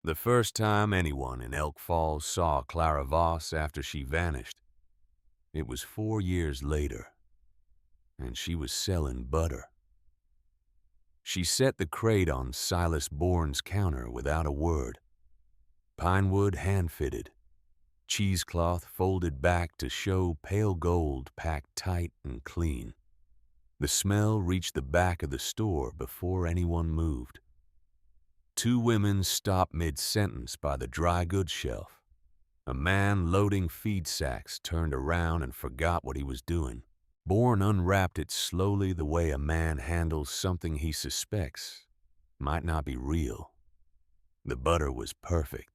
The first time anyone in Elk Falls saw Clara Voss after she vanished, it was 4 years later, and she was selling butter. She set the crate on Silas Bourne's counter without a word. Pinewood hand-fitted, cheesecloth folded back to show pale gold packed tight and clean. The smell reached the back of the store before anyone moved. Two women stopped mid-sentence by the dry goods shelf. A man loading feed sacks turned around and forgot what he was doing. Bourne unwrapped it slowly the way a man handles something he suspects might not be real. The butter was perfect,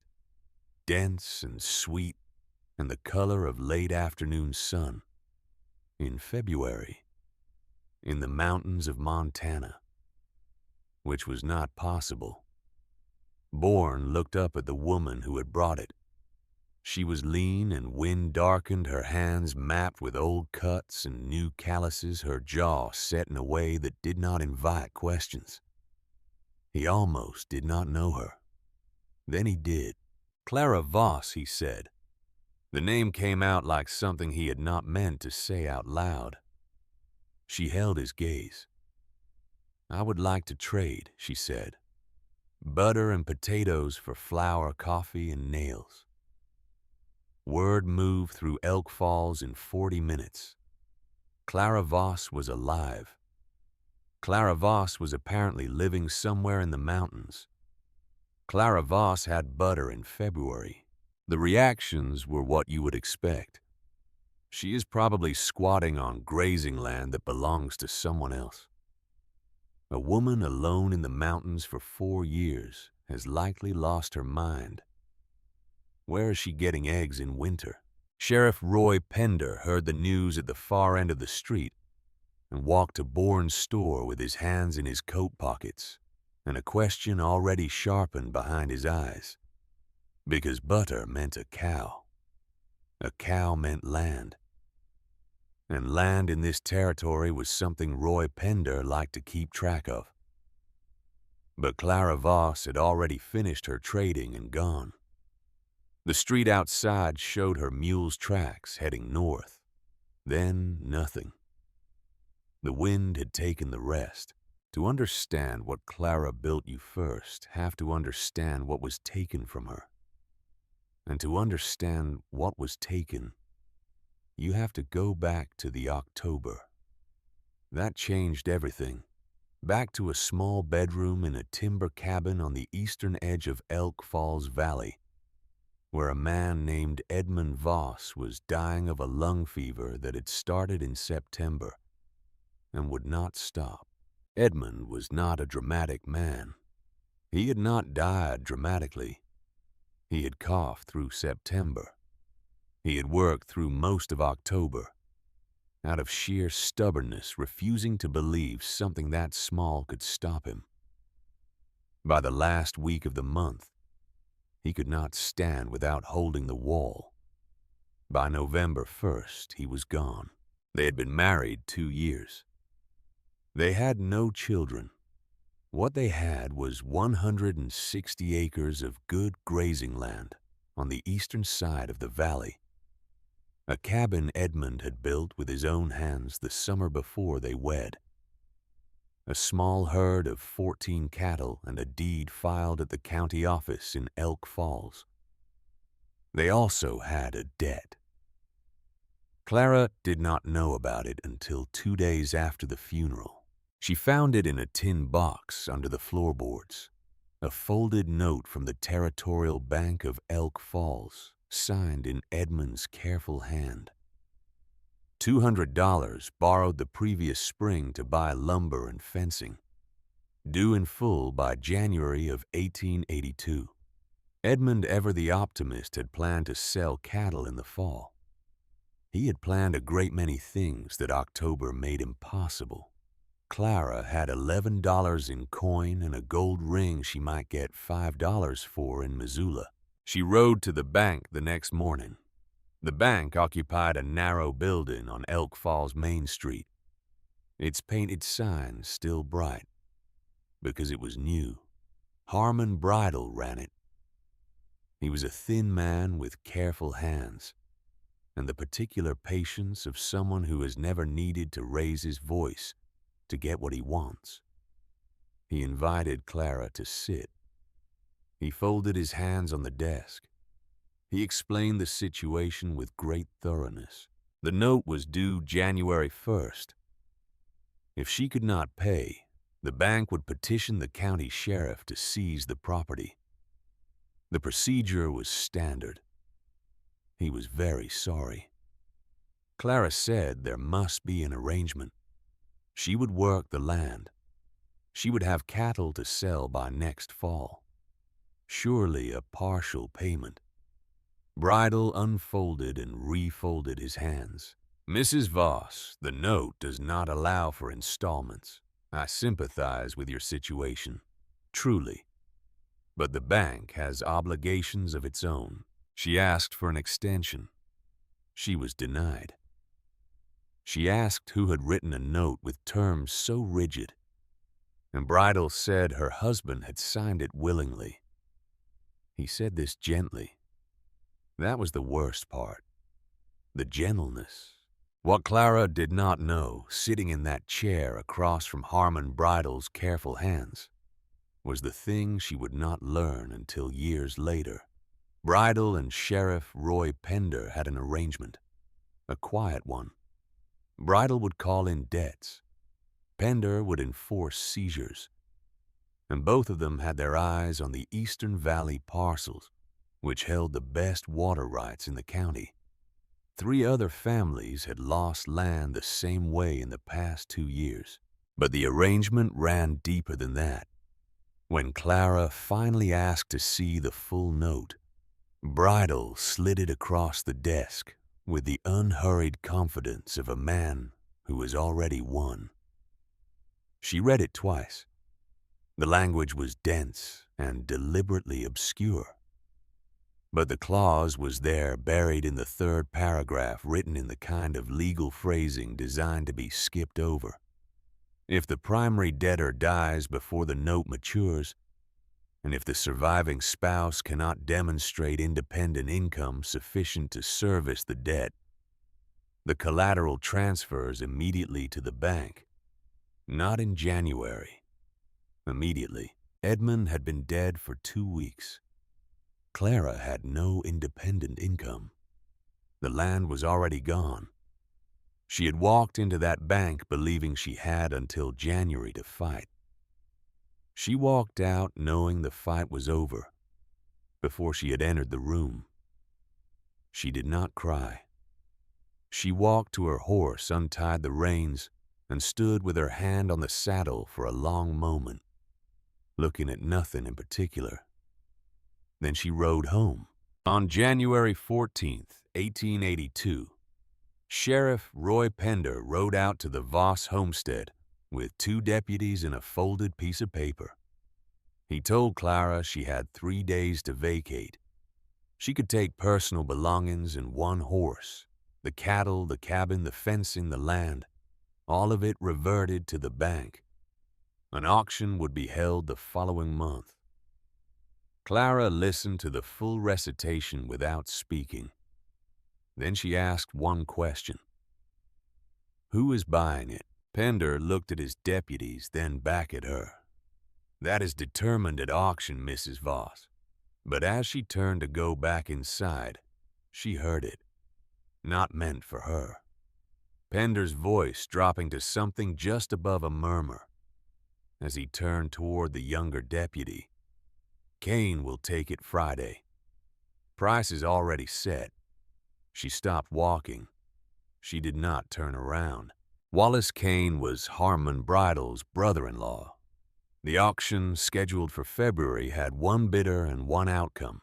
dense and sweet, and the color of late afternoon sun. In February, in the mountains of Montana, which was not possible. Bourne looked up at the woman who had brought it. She was lean and wind-darkened, her hands mapped with old cuts and new calluses, her jaw set in a way that did not invite questions. He almost did not know her. Then he did. Clara Voss, he said. The name came out like something he had not meant to say out loud. She held his gaze. I would like to trade, she said. Butter and potatoes for flour, coffee, and nails. Word moved through Elk Falls in 40 minutes. Clara Voss was alive. Clara Voss was apparently living somewhere in the mountains. Clara Voss had butter in February. The reactions were what you would expect. She is probably squatting on grazing land that belongs to someone else. A woman alone in the mountains for 4 years has likely lost her mind. Where is she getting eggs in winter? Sheriff Roy Pender heard the news at the far end of the street and walked to Bourne's store with his hands in his coat pockets and a question already sharpened behind his eyes. Because butter meant a cow. A cow meant land. And land in this territory was something Roy Pender liked to keep track of. But Clara Voss had already finished her trading and gone. The street outside showed her mule's tracks heading north. Then nothing. The wind had taken the rest. To understand what Clara built, you first have to understand what was taken from her. And to understand what was taken, you have to go back to the October. That changed everything. Back to a small bedroom in a timber cabin on the eastern edge of Elk Falls Valley, where a man named Edmund Voss was dying of a lung fever that had started in September and would not stop. Edmund was not a dramatic man. He had not died dramatically. He had coughed through September. He had worked through most of October, out of sheer stubbornness, refusing to believe something that small could stop him. By the last week of the month, he could not stand without holding the wall. By November 1st, he was gone. They had been married 2 years. They had no children. What they had was 160 acres of good grazing land on the eastern side of the valley. A cabin Edmund had built with his own hands the summer before they wed. A small herd of 14 cattle and a deed filed at the county office in Elk Falls. They also had a debt. Clara did not know about it until 2 days after the funeral. She found it in a tin box under the floorboards, a folded note from the Territorial Bank of Elk Falls, signed in Edmund's careful hand. $200 borrowed the previous spring to buy lumber and fencing, due in full by January of 1882. Edmund, ever the optimist, had planned to sell cattle in the fall. He had planned a great many things that October made impossible. Clara had $11 in coin and a gold ring she might get $5 for in Missoula. She rode to the bank the next morning. The bank occupied a narrow building on Elk Falls Main Street, its painted sign still bright, because it was new. Harmon Bridle ran it, He was a thin man with careful hands and the particular patience of someone who has never needed to raise his voice to get what he wants. He invited Clara to sit. He folded his hands on the desk. He explained the situation with great thoroughness. The note was due January 1st. If she could not pay, the bank would petition the county sheriff to seize the property. The procedure was standard. He was very sorry. Clara said there must be an arrangement. She would work the land. She would have cattle to sell by next fall. Surely a partial payment. Bridle unfolded and refolded his hands. Mrs. Voss, the note does not allow for installments. I sympathize with your situation, truly. But the bank has obligations of its own. She asked for an extension. She was denied. She asked who had written a note with terms so rigid, and Bridle said her husband had signed it willingly. He said this gently. That was the worst part. The gentleness. What Clara did not know, sitting in that chair across from Harmon Bridle's careful hands, was the thing she would not learn until years later. Bridle and Sheriff Roy Pender had an arrangement, a quiet one. Bridle would call in debts. Pender would enforce seizures. And both of them had their eyes on the Eastern Valley parcels, which held the best water rights in the county. 3 other families had lost land the same way in the past 2 years. But the arrangement ran deeper than that. When Clara finally asked to see the full note, Bridle slid it across the desk with the unhurried confidence of a man who has already won. She read it twice. The language was dense and deliberately obscure. But the clause was there, buried in the 3rd paragraph, written in the kind of legal phrasing designed to be skipped over. If the primary debtor dies before the note matures, and if the surviving spouse cannot demonstrate independent income sufficient to service the debt, the collateral transfers immediately to the bank. Not in January. Immediately. Edmund had been dead for 2 weeks. Clara had no independent income. The land was already gone. She had walked into that bank believing she had until January to fight. She walked out knowing the fight was over before she had entered the room. She did not cry. She walked to her horse, untied the reins, and stood with her hand on the saddle for a long moment, looking at nothing in particular. Then she rode home. On January 14th, 1882, Sheriff Roy Pender rode out to the Voss homestead with 2 deputies and a folded piece of paper. He told Clara she had 3 days to vacate. She could take personal belongings and 1 horse, the cattle, the cabin, the fencing, the land. All of it reverted to the bank. An auction would be held the following month. Clara listened to the full recitation without speaking. Then she asked 1 question. Who is buying it? Pender looked at his deputies, then back at her. That is determined at auction, Mrs. Voss. But as she turned to go back inside, she heard it. Not meant for her. Pender's voice dropping to something just above a murmur. As he turned toward the younger deputy. Kane will take it Friday. Price is already set. She stopped walking. She did not turn around. Wallace Kane was Harmon Bridle's brother-in-law. The auction, scheduled for February, had 1 bidder and 1 outcome,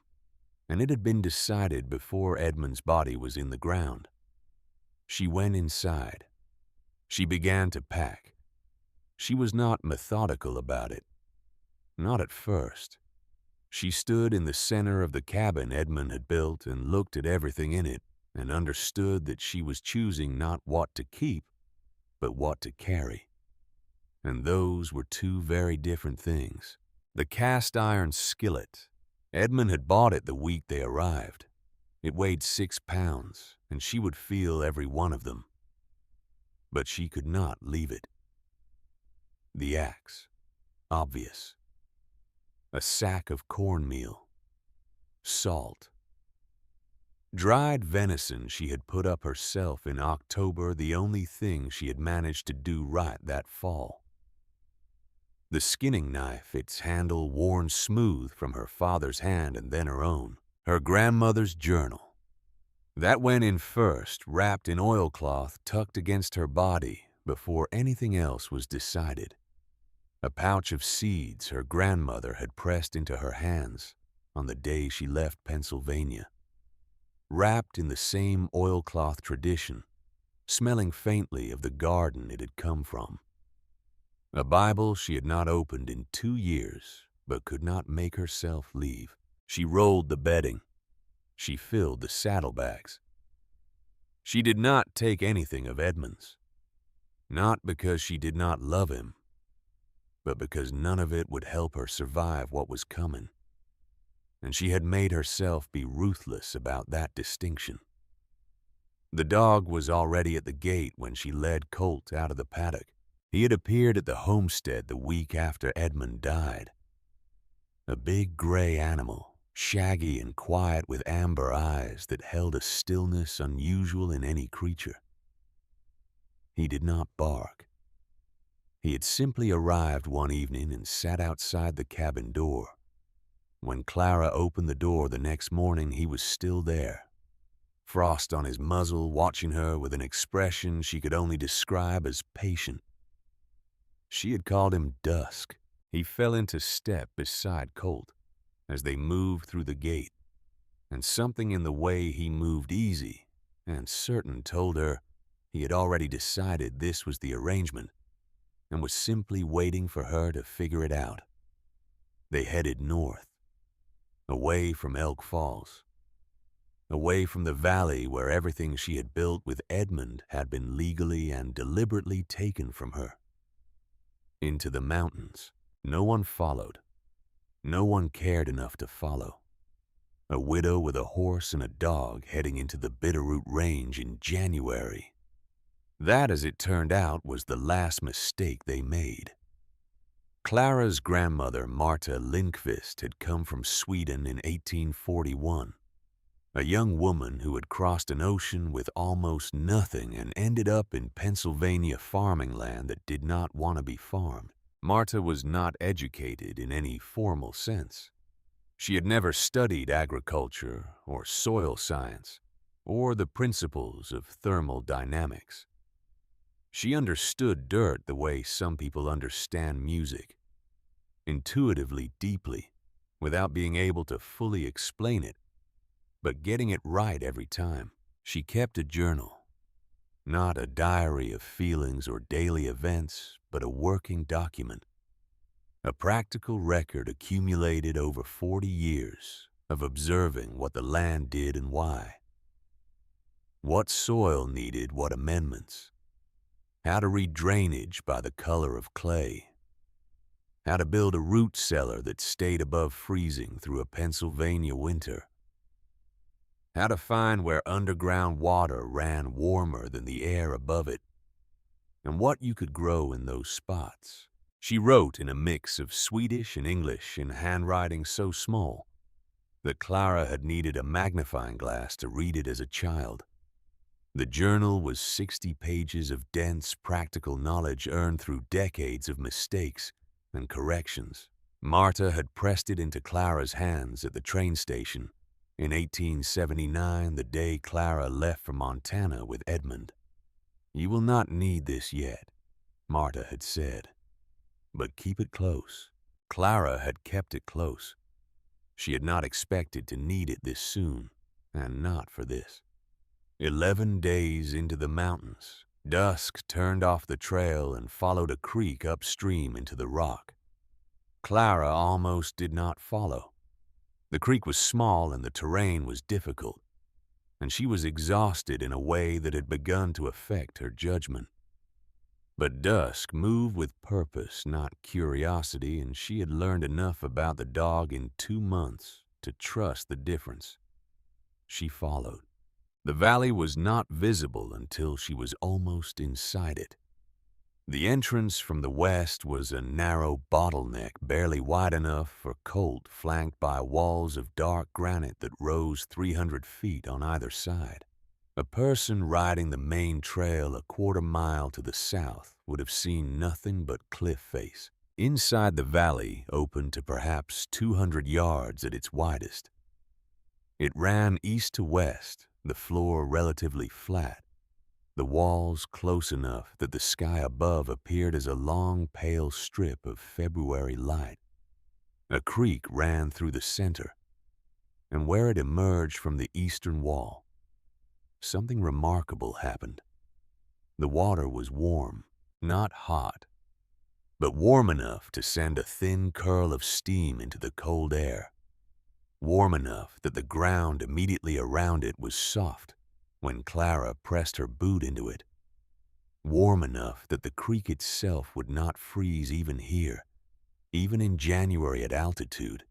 and it had been decided before Edmund's body was in the ground. She went inside. She began to pack. She was not methodical about it. Not at first. She stood in the center of the cabin Edmund had built and looked at everything in it and understood that she was choosing not what to keep, but what to carry. And those were 2 very different things. The cast iron skillet Edmund had bought it the week they arrived. It weighed 6 pounds, and she would feel every one of them. But she could not leave it. The axe. Obvious. A sack of cornmeal. Salt. Dried venison she had put up herself in October, the only thing she had managed to do right that fall. The skinning knife, its handle worn smooth from her father's hand and then her own. Her grandmother's journal. That went in first, wrapped in oilcloth tucked against her body before anything else was decided. A pouch of seeds her grandmother had pressed into her hands on the day she left Pennsylvania. Wrapped in the same oilcloth tradition, smelling faintly of the garden it had come from. A Bible she had not opened in 2 years, but could not make herself leave. She rolled the bedding. She filled the saddlebags. She did not take anything of Edmund's, not because she did not love him, but because none of it would help her survive what was coming. And she had made herself be ruthless about that distinction. The dog was already at the gate when she led Colt out of the paddock. He had appeared at the homestead the week after Edmund died. A big gray animal, shaggy and quiet with amber eyes that held a stillness unusual in any creature. He did not bark. He had simply arrived one evening and sat outside the cabin door. When Clara opened the door the next morning, he was still there, frost on his muzzle, watching her with an expression she could only describe as patient. She had called him Dusk. He fell into step beside Colt as they moved through the gate, and something in the way he moved easy and certain told her he had already decided this was the arrangement and was simply waiting for her to figure it out. They headed north, away from Elk Falls, away from the valley where everything she had built with Edmund had been legally and deliberately taken from her. Into the mountains. No one followed. No one cared enough to follow. A widow with a horse and a dog heading into the Bitterroot Range in January. That, as it turned out, was the last mistake they made. Clara's grandmother, Marta Lindqvist, had come from Sweden in 1841. A young woman who had crossed an ocean with almost nothing and ended up in Pennsylvania farming land that did not want to be farmed. Marta was not educated in any formal sense. She had never studied agriculture or soil science or the principles of thermodynamics. She understood dirt the way some people understand music, intuitively, deeply, without being able to fully explain it, but getting it right every time. She kept a journal, not a diary of feelings or daily events, but a working document, a practical record accumulated over 40 years of observing what the land did and why, what soil needed what amendments, how to read drainage by the color of clay, how to build a root cellar that stayed above freezing through a Pennsylvania winter, how to find where underground water ran warmer than the air above it, and what you could grow in those spots. She wrote in a mix of Swedish and English in handwriting so small that Clara had needed a magnifying glass to read it as a child. The journal was 60 pages of dense, practical knowledge earned through decades of mistakes and corrections. Marta had pressed it into Clara's hands at the train station in 1879, the day Clara left for Montana with Edmund. "You will not need this yet," Marta had said, "but keep it close." Clara had kept it close. She had not expected to need it this soon, and not for this. 11 days into the mountains, Dusk turned off the trail and followed a creek upstream into the rock. Clara almost did not follow. The creek was small and the terrain was difficult, and she was exhausted in a way that had begun to affect her judgment. But Dusk moved with purpose, not curiosity, and she had learned enough about the dog in 2 months to trust the difference. She followed. The valley was not visible until she was almost inside it. The entrance from the west was a narrow bottleneck barely wide enough for Colt, flanked by walls of dark granite that rose 300 feet on either side. A person riding the main trail a quarter-mile to the south would have seen nothing but cliff face. Inside the valley opened to perhaps 200 yards at its widest. It ran east to west, the floor relatively flat, the walls close enough that the sky above appeared as a long, pale strip of February light. A creek ran through the center, and where it emerged from the eastern wall, something remarkable happened. The water was warm, not hot, but warm enough to send a thin curl of steam into the cold air. Warm enough that the ground immediately around it was soft when Clara pressed her boot into it. Warm enough that the creek itself would not freeze even here, even in January at altitude.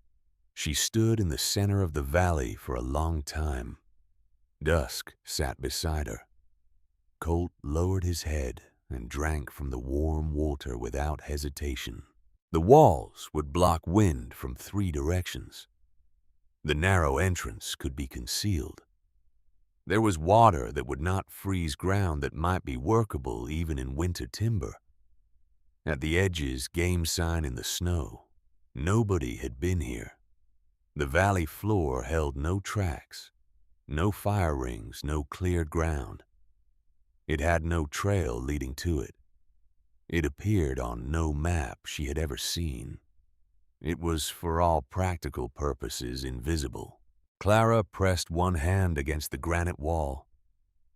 She stood in the center of the valley for a long time. Dusk sat beside her. Colt lowered his head and drank from the warm water without hesitation. The walls would block wind from 3 directions. The narrow entrance could be concealed. There was water that would not freeze ground that might be workable even in winter timber. At the edges, game sign in the snow. Nobody had been here. The valley floor held no tracks, no fire rings, no cleared ground. It had no trail leading to it. It appeared on no map she had ever seen. It was, for all practical purposes, invisible. Clara pressed one hand against the granite wall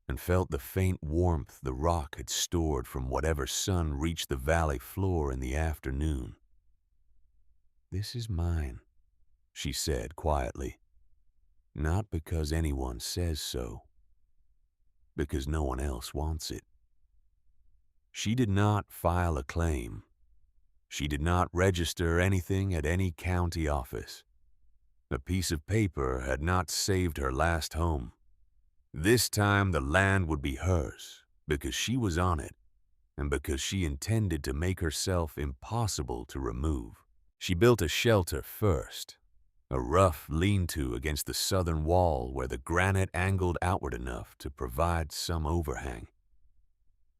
and felt the faint warmth the rock had stored from whatever sun reached the valley floor in the afternoon. "This is mine," she said quietly. "Not because anyone says so, because no one else wants it." She did not file a claim. She did not register anything at any county office. A piece of paper had not saved her last home. This time the land would be hers because she was on it and because she intended to make herself impossible to remove. She built a shelter first, a rough lean-to against the southern wall where the granite angled outward enough to provide some overhang.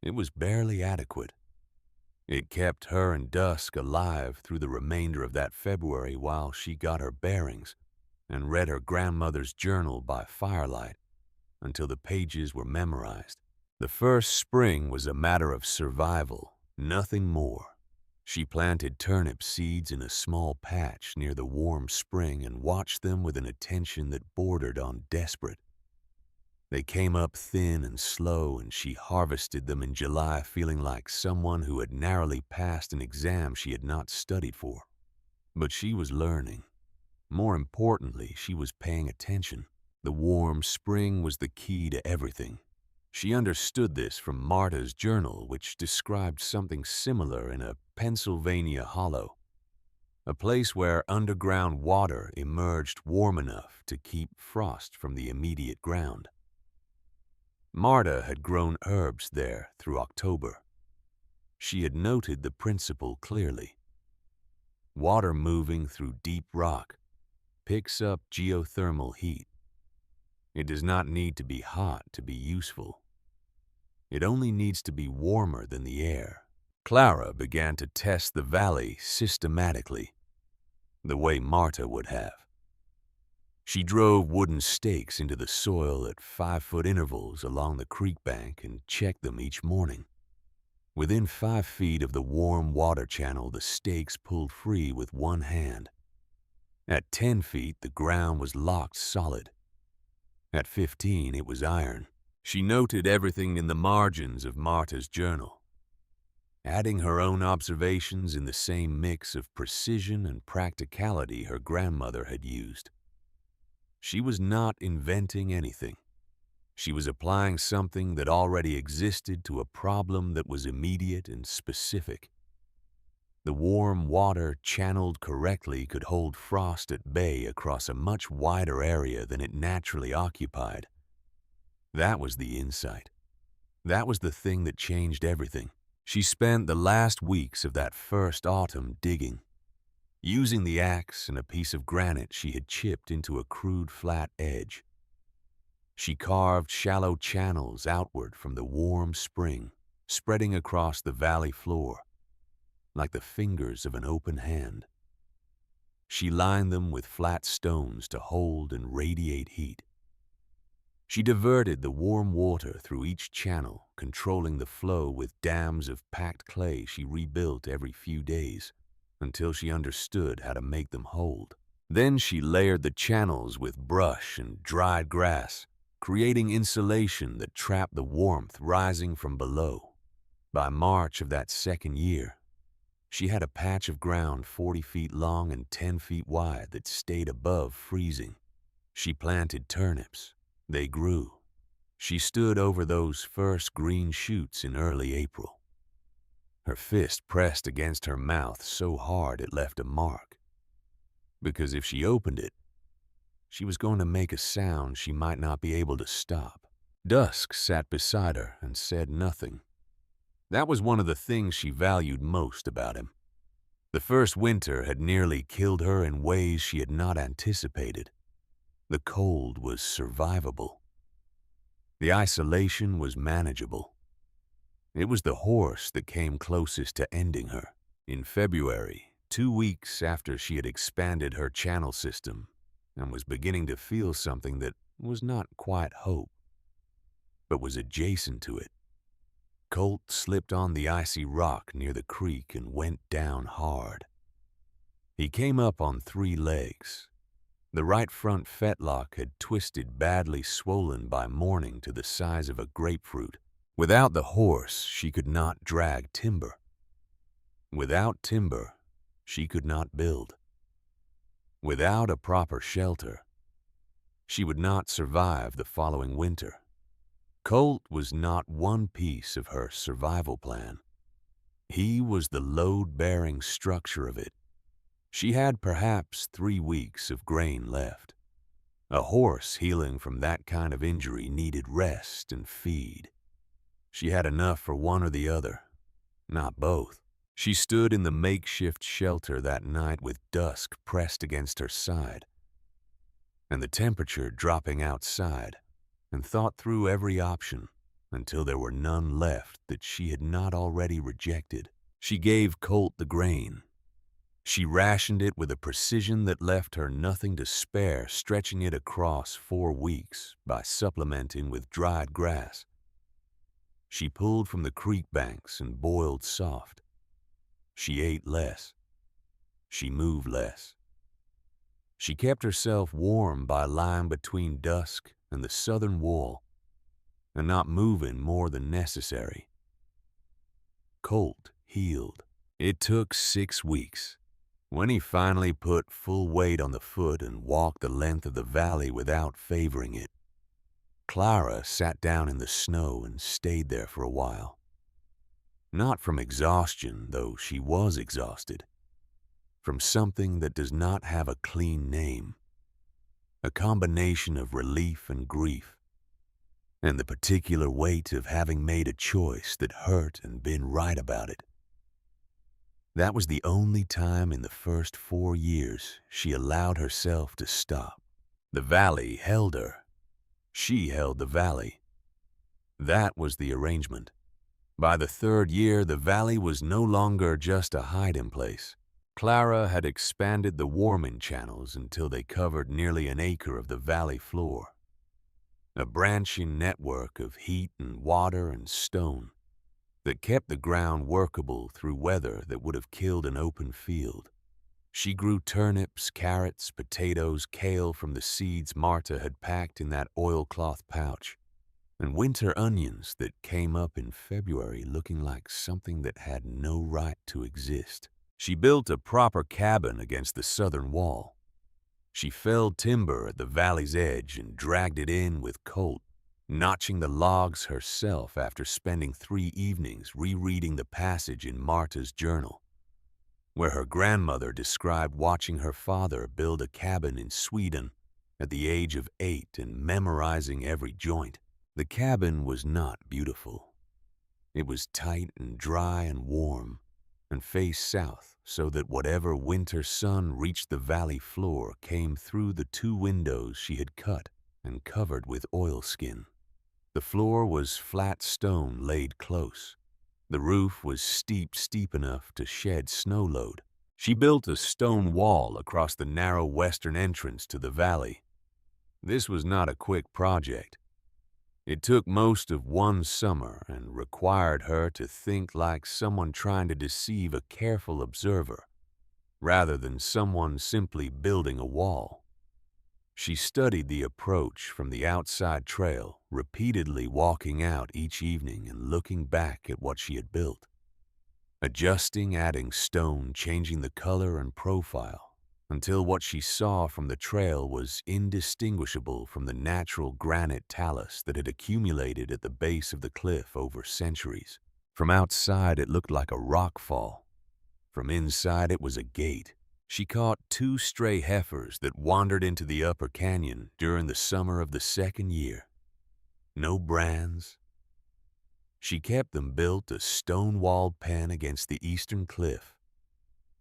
It was barely adequate. It kept her and Dusk alive through the remainder of that February while she got her bearings and read her grandmother's journal by firelight until the pages were memorized. The first spring was a matter of survival, nothing more. She planted turnip seeds in a small patch near the warm spring and watched them with an attention that bordered on desperate. They came up thin and slow, and she harvested them in July feeling like someone who had narrowly passed an exam she had not studied for. But she was learning. More importantly, she was paying attention. The warm spring was the key to everything. She understood this from Marta's journal, which described something similar in a Pennsylvania hollow, a place where underground water emerged warm enough to keep frost from the immediate ground. Marta had grown herbs there through October. She had noted the principle clearly. Water moving through deep rock picks up geothermal heat. It does not need to be hot to be useful. It only needs to be warmer than the air. Clara began to test the valley systematically, the way Marta would have. She drove wooden stakes into the soil at 5-foot intervals along the creek bank and checked them each morning. Within 5 feet of the warm water channel, the stakes pulled free with one hand. At 10 feet, the ground was locked solid. At 15, it was iron. She noted everything in the margins of Marta's journal, adding her own observations in the same mix of precision and practicality her grandmother had used. She was not inventing anything. She was applying something that already existed to a problem that was immediate and specific. The warm water channeled correctly could hold frost at bay across a much wider area than it naturally occupied. That was the insight. That was the thing that changed everything. She spent the last weeks of that first autumn digging, using the axe and a piece of granite she had chipped into a crude flat edge. She carved shallow channels outward from the warm spring, spreading across the valley floor, like the fingers of an open hand. She lined them with flat stones to hold and radiate heat. She diverted the warm water through each channel, controlling the flow with dams of packed clay she rebuilt every few days, until she understood how to make them hold. Then she layered the channels with brush and dried grass, creating insulation that trapped the warmth rising from below. By March of that second year, she had a patch of ground 40 feet long and 10 feet wide that stayed above freezing. She planted turnips. They grew. She stood over those first green shoots in early April. Her fist pressed against her mouth so hard it left a mark. Because if she opened it, she was going to make a sound she might not be able to stop. Dusk sat beside her and said nothing. That was one of the things she valued most about him. The first winter had nearly killed her in ways she had not anticipated. The cold was survivable. The isolation was manageable. It was the horse that came closest to ending her. In February, 2 weeks after she had expanded her channel system and was beginning to feel something that was not quite hope, but was adjacent to it, Colt slipped on the icy rock near the creek and went down hard. He came up on 3 legs. The right front fetlock had twisted, badly swollen by morning to the size of a grapefruit. Without the horse, she could not drag timber. Without timber, she could not build. Without a proper shelter, she would not survive the following winter. Colt was not one piece of her survival plan. He was the load-bearing structure of it. She had perhaps 3 weeks of grain left. A horse healing from that kind of injury needed rest and feed. She had enough for one or the other, not both. She stood in the makeshift shelter that night with dusk pressed against her side, and the temperature dropping outside, and thought through every option until there were none left that she had not already rejected. She gave Colt the grain. She rationed it with a precision that left her nothing to spare, stretching it across 4 weeks by supplementing with dried grass. She pulled from the creek banks and boiled soft. She ate less. She moved less. She kept herself warm by lying between dusk and the southern wall and not moving more than necessary. Colt healed. It took 6 weeks. When he finally put full weight on the foot and walked the length of the valley without favoring it, Clara sat down in the snow and stayed there for a while. Not from exhaustion, though she was exhausted. From something that does not have a clean name. A combination of relief and grief, and the particular weight of having made a choice that hurt and been right about it. That was the only time in the first 4 years she allowed herself to stop. The valley held her. She held the valley. That was the arrangement. By the 3rd year, the valley was no longer just a hiding place. Clara had expanded the warming channels until they covered nearly an acre of the valley floor. A branching network of heat and water and stone that kept the ground workable through weather that would have killed an open field. She grew turnips, carrots, potatoes, kale from the seeds Marta had packed in that oilcloth pouch, and winter onions that came up in February looking like something that had no right to exist. She built a proper cabin against the southern wall. She felled timber at the valley's edge and dragged it in with Colt, notching the logs herself after spending 3 evenings rereading the passage in Marta's journal. where her grandmother described watching her father build a cabin in Sweden at the age of 8 and memorizing every joint. The cabin was not beautiful. It was tight and dry and warm, and faced south so that whatever winter sun reached the valley floor came through the 2 windows she had cut and covered with oilskin. The floor was flat stone laid close. The roof was steep enough to shed snow load. She built a stone wall across the narrow western entrance to the valley. This was not a quick project. It took most of one summer and required her to think like someone trying to deceive a careful observer, rather than someone simply building a wall. She studied the approach from the outside trail, repeatedly walking out each evening and looking back at what she had built. Adjusting, adding stone, changing the color and profile, until what she saw from the trail was indistinguishable from the natural granite talus that had accumulated at the base of the cliff over centuries. From outside, it looked like a rock fall. From inside, it was a gate. She caught 2 stray heifers that wandered into the upper canyon during the summer of the 2nd year. No brands. She kept them built a stone-walled pen against the eastern cliff,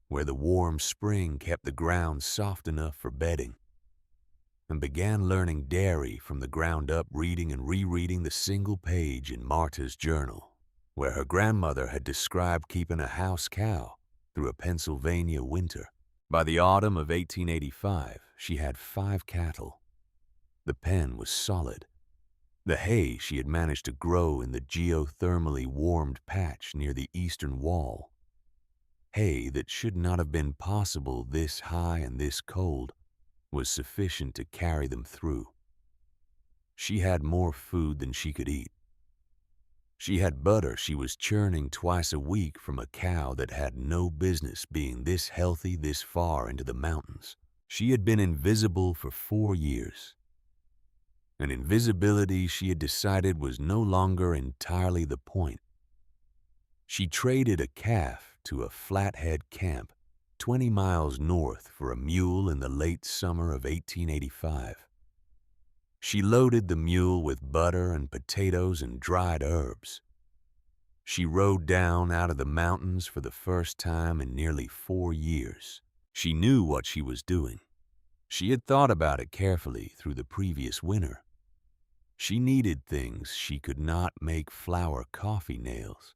where the warm spring kept the ground soft enough for bedding, and began learning dairy from the ground up, reading and rereading the single page in Marta's journal, where her grandmother had described keeping a house cow through a Pennsylvania winter. By the autumn of 1885, she had 5 cattle. The pen was solid. The hay she had managed to grow in the geothermally warmed patch near the eastern wall. Hay that should not have been possible this high and this cold was sufficient to carry them through. She had more food than she could eat. She had butter she was churning twice a week from a cow that had no business being this healthy this far into the mountains. She had been invisible for 4 years. An invisibility she had decided was no longer entirely the point. She traded a calf to a Flathead camp 20 miles north for a mule in the late summer of 1885. She loaded the mule with butter and potatoes and dried herbs. She rode down out of the mountains for the first time in nearly 4 years. She knew what she was doing. She had thought about it carefully through the previous winter. She needed things she could not make flour coffee nails.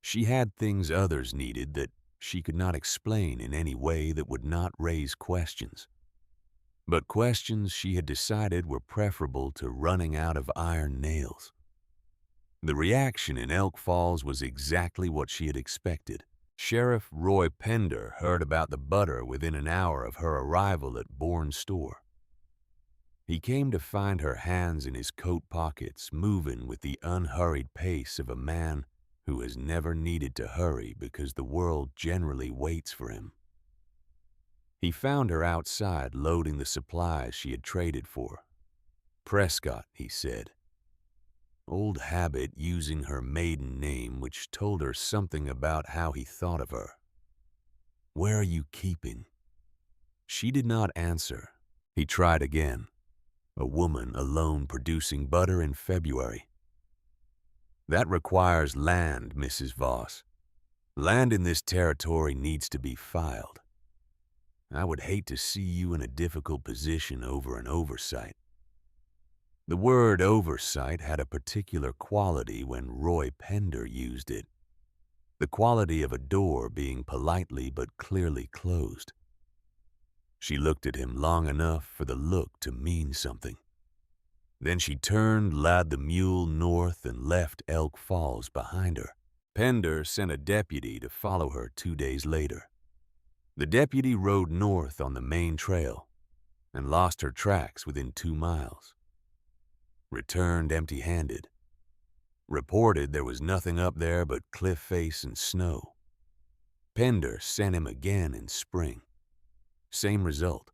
She had things others needed that she could not explain in any way that would not raise questions. But questions she had decided were preferable to running out of iron nails. The reaction in Elk Falls was exactly what she had expected. Sheriff Roy Pender heard about the butter within an hour of her arrival at Bourne's store. He came to find her hands in his coat pockets, moving with the unhurried pace of a man who has never needed to hurry because the world generally waits for him. He found her outside loading the supplies she had traded for. Prescott, he said. Old habit, using her maiden name, which told her something about how he thought of her. Where are you keeping? She did not answer. He tried again. A woman alone producing butter in February. That requires land, Mrs. Voss. Land in this territory needs to be filed. I would hate to see you in a difficult position over an oversight. The word oversight had a particular quality when Roy Pender used it. The quality of a door being politely but clearly closed. She looked at him long enough for the look to mean something. Then she turned, led the mule north, and left Elk Falls behind her. Pender sent a deputy to follow her 2 days later. The deputy rode north on the main trail and lost her tracks within 2 miles. Returned empty-handed. Reported there was nothing up there but cliff face and snow. Pender sent him again in spring. Same result.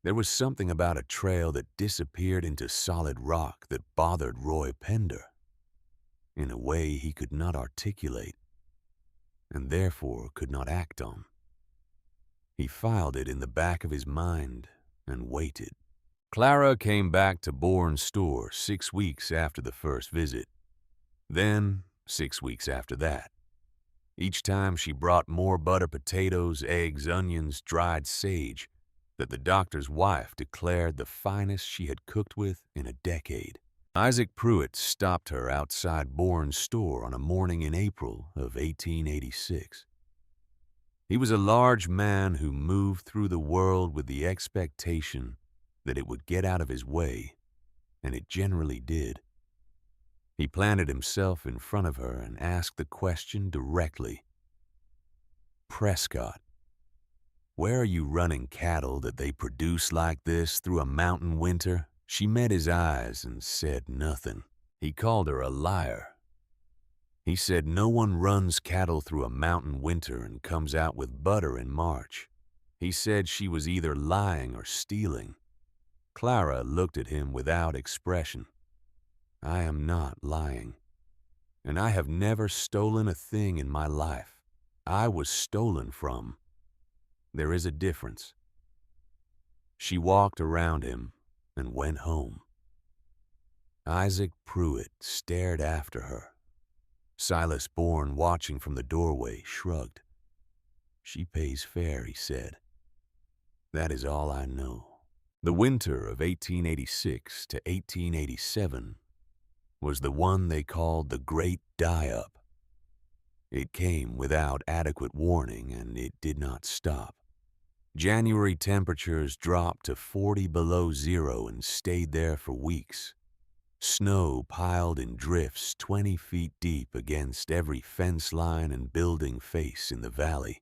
There was something about a trail that disappeared into solid rock that bothered Roy Pender in a way he could not articulate. and therefore could not act on. He filed it in the back of his mind and waited. Clara came back to Bourne's store 6 weeks after the first visit, then 6 weeks after that. Each time she brought more butter potatoes, eggs, onions, dried sage that the doctor's wife declared the finest she had cooked with in a decade. Isaac Pruitt stopped her outside Bourne's store on a morning in April of 1886. He was a large man who moved through the world with the expectation that it would get out of his way, and it generally did. He planted himself in front of her and asked the question directly. "Prescott, where are you running cattle that they produce like this through a mountain winter?" She met his eyes and said nothing. He called her a liar. He said no one runs cattle through a mountain winter and comes out with butter in March. He said she was either lying or stealing. Clara looked at him without expression. "I am not lying, and I have never stolen a thing in my life. I was stolen from. There is a difference." She walked around him and went home. Isaac Pruitt stared after her. Silas Bourne, watching from the doorway, shrugged. "She pays fair," he said. "That is all I know." The winter of 1886 to 1887 was the one they called the Great Die-Up. It came without adequate warning, and it did not stop. January temperatures dropped to 40 below zero and stayed there for weeks. Snow piled in drifts 20 feet deep against every fence line and building face in the valley.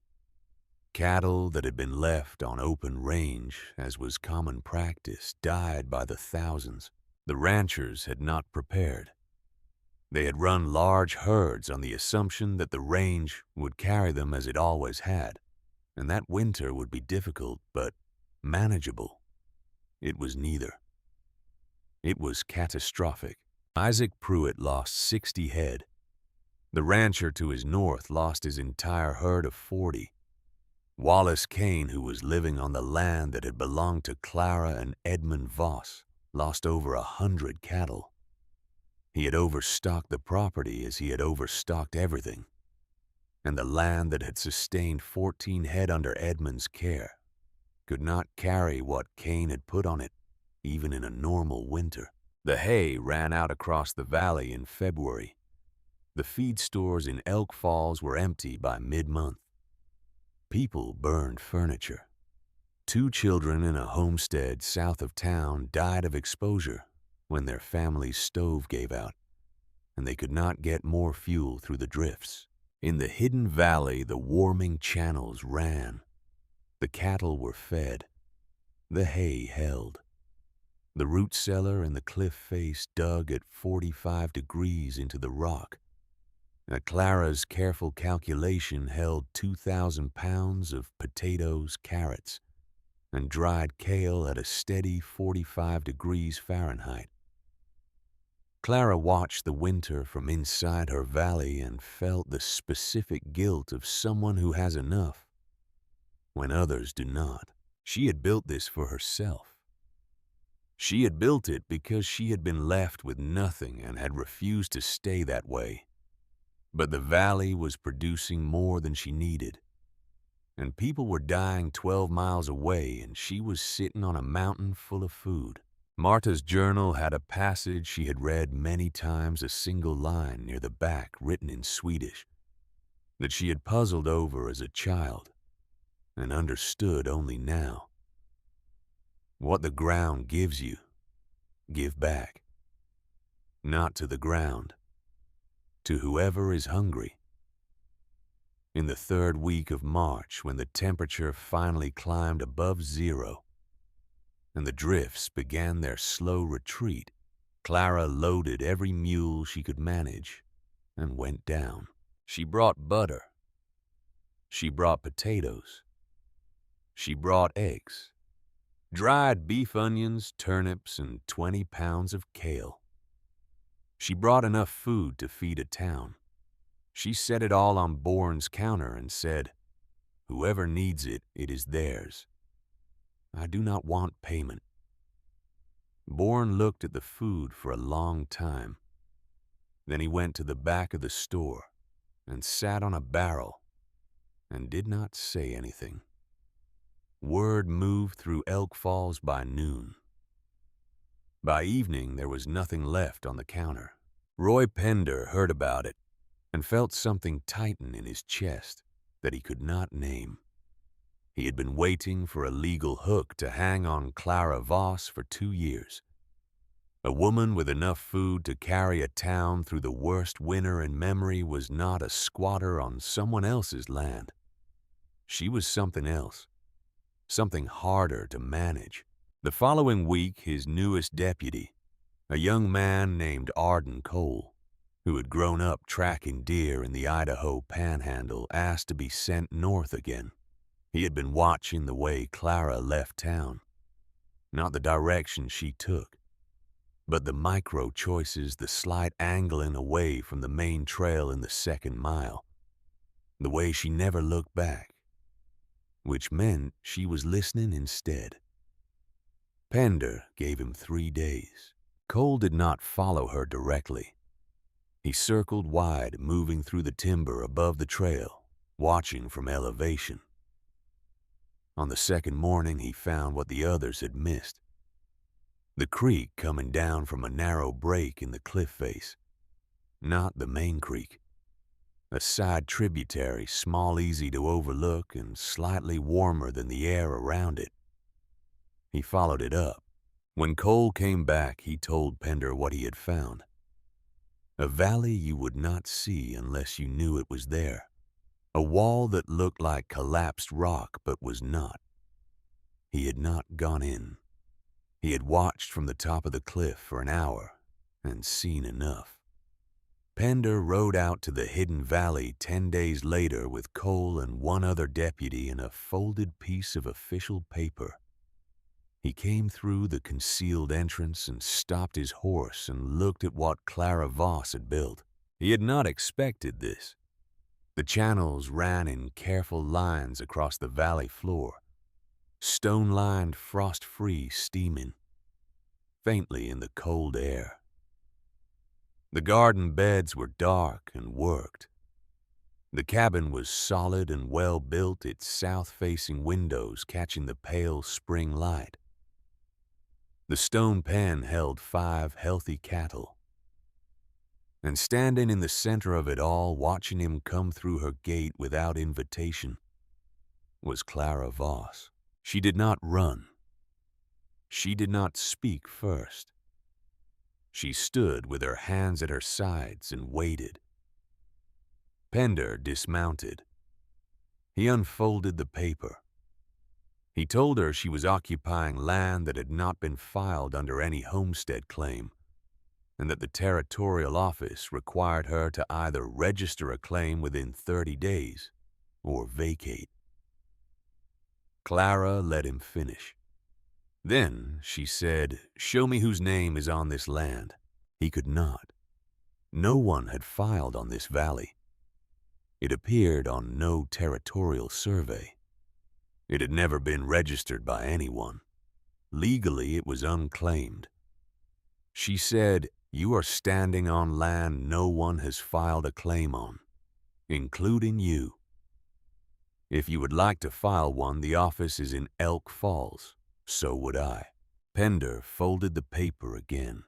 Cattle that had been left on open range, as was common practice, died by the thousands. The ranchers had not prepared. They had run large herds on the assumption that the range would carry them as it always had, and that winter would be difficult but manageable. It was neither. It was catastrophic. Isaac Pruitt lost 60 head. The rancher to his north lost his entire herd of 40. Wallace Kane, who was living on the land that had belonged to Clara and Edmund Voss, lost over 100 cattle. He had overstocked the property as he had overstocked everything, and the land that had sustained 14 head under Edmund's care could not carry what Kane had put on it, even in a normal winter. The hay ran out across the valley in February. The feed stores in Elk Falls were empty by mid-month. People burned furniture. 2 children in a homestead south of town died of exposure when their family's stove gave out, and they could not get more fuel through the drifts. In the hidden valley, the warming channels ran. The cattle were fed. The hay held. The root cellar in the cliff face dug at 45 degrees into the rock. Clara's careful calculation held 2,000 pounds of potatoes, carrots, and dried kale at a steady 45 degrees Fahrenheit. Clara watched the winter from inside her valley and felt the specific guilt of someone who has enough when others do not. She had built this for herself. She had built it because she had been left with nothing and had refused to stay that way. But the valley was producing more than she needed, and people were dying 12 miles away, and she was sitting on a mountain full of food. Marta's journal had a passage she had read many times, a single line near the back written in Swedish, that she had puzzled over as a child and understood only now. What the ground gives you, give back. Not to the ground, to whoever is hungry. In the 3rd week of March, when the temperature finally climbed above zero and the drifts began their slow retreat, Clara loaded every mule she could manage and went down. She brought butter. She brought potatoes. She brought eggs, dried beef onions, turnips, and 20 pounds of kale. She brought enough food to feed a town. She set it all on Bourne's counter and said, "Whoever needs it, it is theirs. I do not want payment." Bourne looked at the food for a long time. Then he went to the back of the store and sat on a barrel and did not say anything. Word moved through Elk Falls by noon. By evening, there was nothing left on the counter. Roy Pender heard about it and felt something tighten in his chest that he could not name. He had been waiting for a legal hook to hang on Clara Voss for 2 years. A woman with enough food to carry a town through the worst winter in memory was not a squatter on someone else's land. She was something else, something harder to manage. The following week, his newest deputy, a young man named Arden Cole, who had grown up tracking deer in the Idaho Panhandle, asked to be sent north again. He had been watching the way Clara left town, not the direction she took, but the micro choices, the slight angling away from the main trail in the second mile, the way she never looked back, which meant she was listening instead. Pender gave him 3 days. Cole did not follow her directly. He circled wide, moving through the timber above the trail, watching from elevation. On the second morning, he found what the others had missed. The creek coming down from a narrow break in the cliff face. Not the main creek. A side tributary, small, easy to overlook, and slightly warmer than the air around it. He followed it up. When Cole came back, he told Pender what he had found. A valley you would not see unless you knew it was there. A wall that looked like collapsed rock but was not. He had not gone in. He had watched from the top of the cliff for an hour and seen enough. Pender rode out to the hidden valley 10 days later with Cole and one other deputy and a folded piece of official paper. He came through the concealed entrance and stopped his horse and looked at what Clara Voss had built. He had not expected this. The channels ran in careful lines across the valley floor, stone-lined, frost-free, steaming, faintly in the cold air. The garden beds were dark and worked. The cabin was solid and well-built, its south-facing windows catching the pale spring light. The stone pen held 5 healthy cattle. And standing in the center of it all, watching him come through her gate without invitation, was Clara Voss. She did not run. She did not speak first. She stood with her hands at her sides and waited. Pender dismounted. He unfolded the paper. He told her she was occupying land that had not been filed under any homestead claim, and that the territorial office required her to either register a claim within 30 days or vacate. Clara let him finish. Then she said, "Show me whose name is on this land." He could not. No one had filed on this valley. It appeared on no territorial survey. It had never been registered by anyone. Legally, it was unclaimed. She said, "You are standing on land no one has filed a claim on, including you. If you would like to file one, the office is in Elk Falls. So would I." Pender folded the paper again.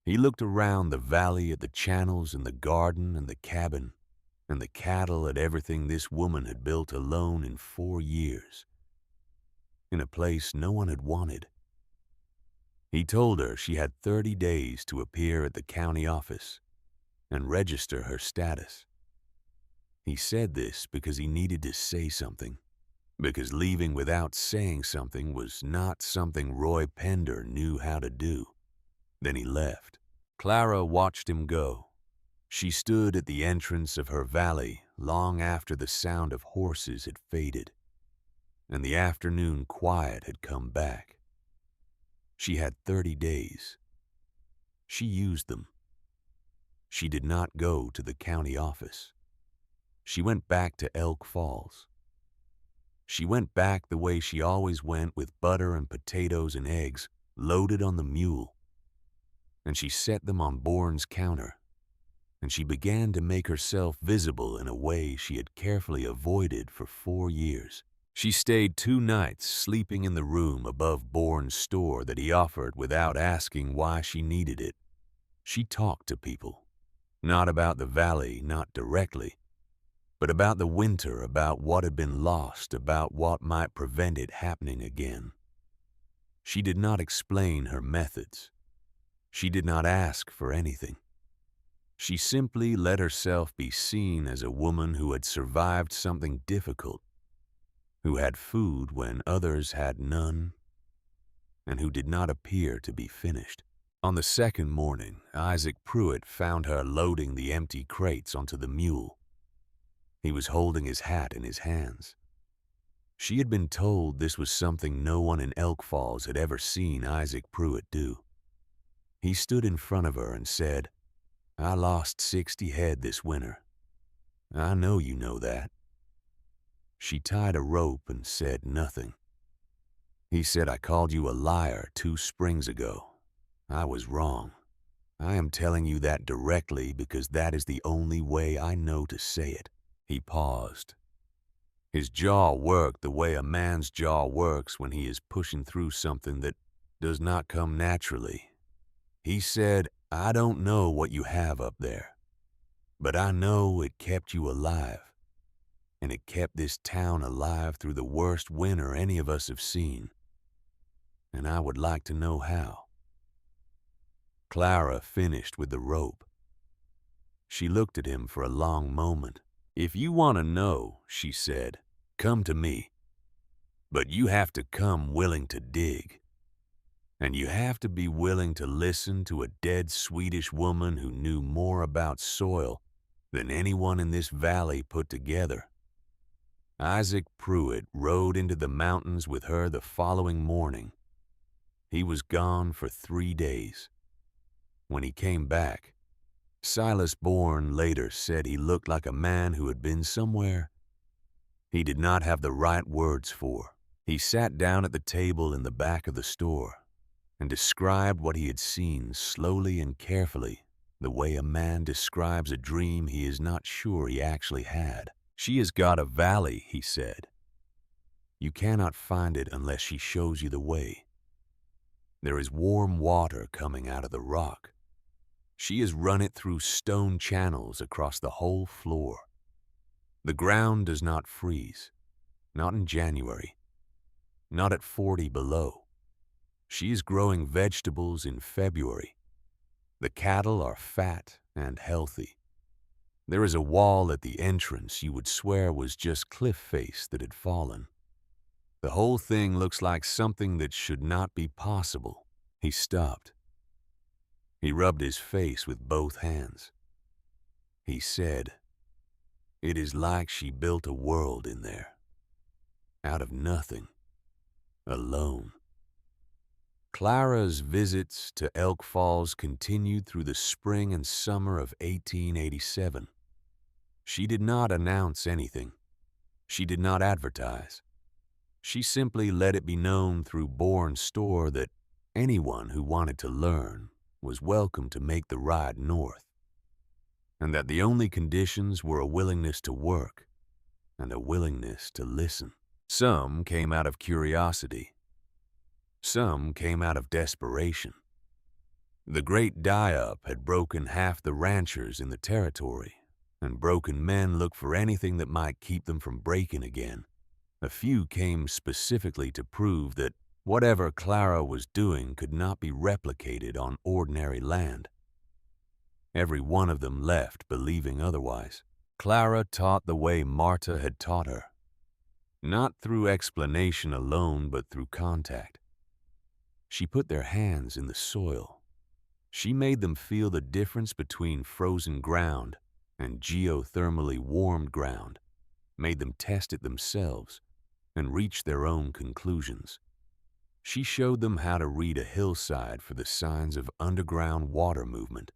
He looked around the valley at the channels and the garden and the cabin and the cattle, at everything this woman had built alone in 4 years, in a place no one had wanted. He told her she had 30 days to appear at the county office and register her status. He said this because he needed to say something, because leaving without saying something was not something Roy Pender knew how to do. Then he left. Clara watched him go. She stood at the entrance of her valley long after the sound of horses had faded, and the afternoon quiet had come back. She had 30 days. She used them. She did not go to the county office. She went back to Elk Falls. She went back the way she always went, with butter and potatoes and eggs loaded on the mule. And she set them on Bourne's counter. And she began to make herself visible in a way she had carefully avoided for 4 years. She stayed 2 nights sleeping in the room above Bourne's store that he offered without asking why she needed it. She talked to people, not about the valley, not directly, but about the winter, about what had been lost, about what might prevent it happening again. She did not explain her methods. She did not ask for anything. She simply let herself be seen as a woman who had survived something difficult, who had food when others had none, and who did not appear to be finished. On the second morning, Isaac Pruitt found her loading the empty crates onto the mule. He was holding his hat in his hands. She had been told this was something no one in Elk Falls had ever seen Isaac Pruitt do. He stood in front of her and said, "I lost 60 head this winter. I know you know that." She tied a rope and said nothing. He said, "I called you a liar 2 springs ago. I was wrong. I am telling you that directly because that is the only way I know to say it." He paused. His jaw worked the way a man's jaw works when he is pushing through something that does not come naturally. He said, "I don't know what you have up there, but I know it kept you alive, and it kept this town alive through the worst winter any of us have seen, and I would like to know how." Clara finished with the rope. She looked at him for a long moment. "If you want to know," she said, "come to me. But you have to come willing to dig. And you have to be willing to listen to a dead Swedish woman who knew more about soil than anyone in this valley put together." Isaac Pruitt rode into the mountains with her the following morning. He was gone for 3 days. When he came back, Silas Bourne later said he looked like a man who had been somewhere he did not have the right words for. He sat down at the table in the back of the store and described what he had seen slowly and carefully, the way a man describes a dream he is not sure he actually had. "She has got a valley," he said. "You cannot find it unless she shows you the way. There is warm water coming out of the rock. She has run it through stone channels across the whole floor. The ground does not freeze, not in January, not at 40 below. She is growing vegetables in February. The cattle are fat and healthy. There is a wall at the entrance you would swear was just cliff face that had fallen. The whole thing looks like something that should not be possible." He stopped. He rubbed his face with both hands. He said, "It is like she built a world in there, out of nothing, alone." Clara's visits to Elk Falls continued through the spring and summer of 1887. She did not announce anything. She did not advertise. She simply let it be known through Bourne's store that anyone who wanted to learn was welcome to make the ride north, and that the only conditions were a willingness to work and a willingness to listen. Some came out of curiosity. Some came out of desperation. The great die-up had broken half the ranchers in the territory, and broken men looked for anything that might keep them from breaking again. A few came specifically to prove that whatever Clara was doing could not be replicated on ordinary land. Every one of them left believing otherwise. Clara taught the way Marta had taught her, not through explanation alone, but through contact. She put their hands in the soil. She made them feel the difference between frozen ground and geothermally warmed ground, made them test it themselves and reach their own conclusions. She showed them how to read a hillside for the signs of underground water movement.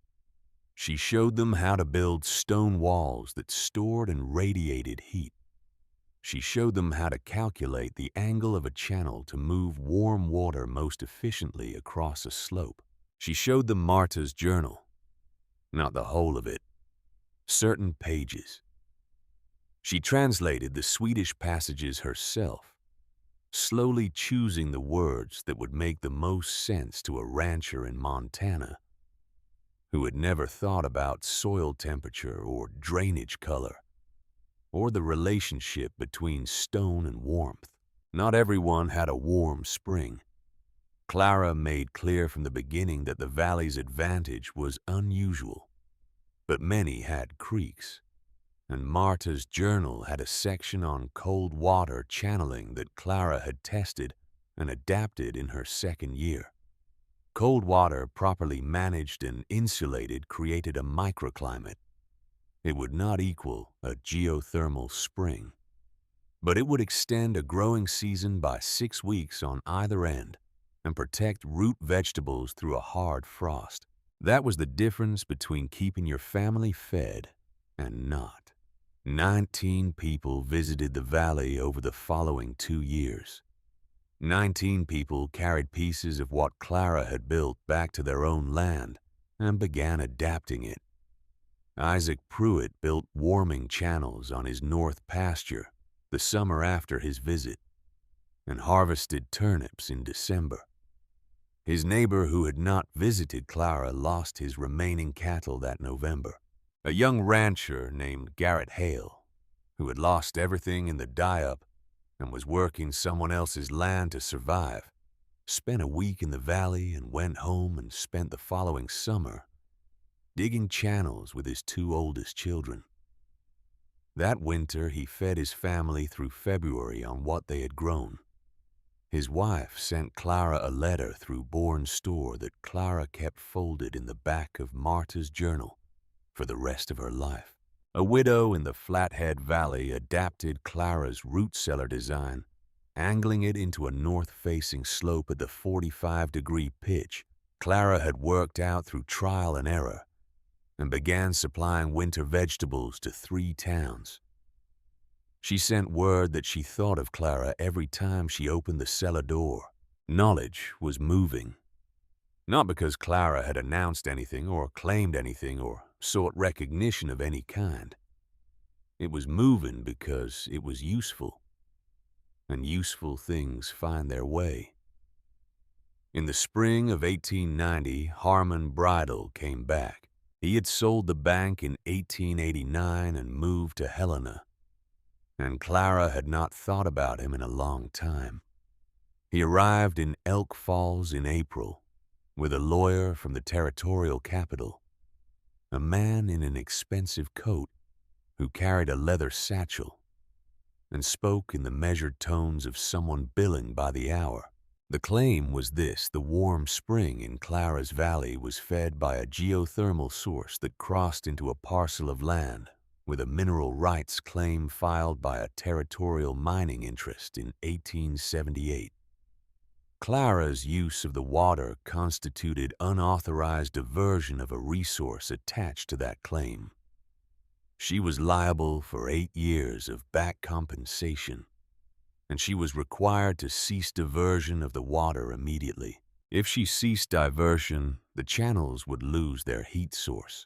She showed them how to build stone walls that stored and radiated heat. She showed them how to calculate the angle of a channel to move warm water most efficiently across a slope. She showed them Marta's journal, not the whole of it, certain pages. She translated the Swedish passages herself, slowly choosing the words that would make the most sense to a rancher in Montana who had never thought about soil temperature or drainage color, or the relationship between stone and warmth. Not everyone had a warm spring. Clara made clear from the beginning that the valley's advantage was unusual, but many had creeks, and Marta's journal had a section on cold water channeling that Clara had tested and adapted in her second year. Cold water properly managed and insulated created a microclimate. It would not equal a geothermal spring, but it would extend a growing season by 6 weeks on either end and protect root vegetables through a hard frost. That was the difference between keeping your family fed and not. 19 people visited the valley over the following 2 years. 19 people carried pieces of what Clara had built back to their own land and began adapting it. Isaac Pruitt built warming channels on his north pasture the summer after his visit and harvested turnips in December. His neighbor who had not visited Clara lost his remaining cattle that November. A young rancher named Garrett Hale, who had lost everything in the die-up and was working someone else's land to survive, spent a week in the valley and went home and spent the following summer digging channels with his 2 oldest children. That winter, he fed his family through February on what they had grown. His wife sent Clara a letter through Bourne's store that Clara kept folded in the back of Marta's journal for the rest of her life. A widow in the Flathead Valley adapted Clara's root cellar design, angling it into a north-facing slope at the 45-degree pitch Clara had worked out through trial and error, and began supplying winter vegetables to 3 towns. She sent word that she thought of Clara every time she opened the cellar door. Knowledge was moving. Not because Clara had announced anything or claimed anything or sought recognition of any kind. It was moving because it was useful, and useful things find their way. In the spring of 1890, Harmon Bridle came back. He had sold the bank in 1889 and moved to Helena, and Clara had not thought about him in a long time. He arrived in Elk Falls in April with a lawyer from the territorial capital, a man in an expensive coat who carried a leather satchel and spoke in the measured tones of someone billing by the hour. The claim was this: the warm spring in Clara's Valley was fed by a geothermal source that crossed into a parcel of land with a mineral rights claim filed by a territorial mining interest in 1878. Clara's use of the water constituted unauthorized diversion of a resource attached to that claim. She was liable for 8 years of back compensation, and she was required to cease diversion of the water immediately. If she ceased diversion, the channels would lose their heat source.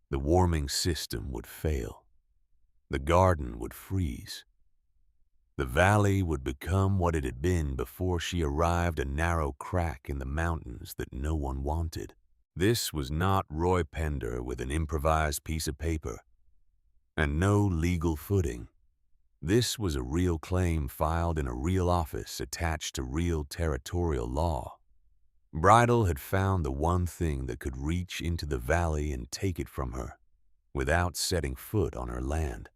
The warming system would fail. The garden would freeze. The valley would become what it had been before she arrived, a narrow crack in the mountains that no one wanted. This was not Roy Pender with an improvised piece of paper and no legal footing. This was a real claim filed in a real office attached to real territorial law. Bridle had found the one thing that could reach into the valley and take it from her without setting foot on her land.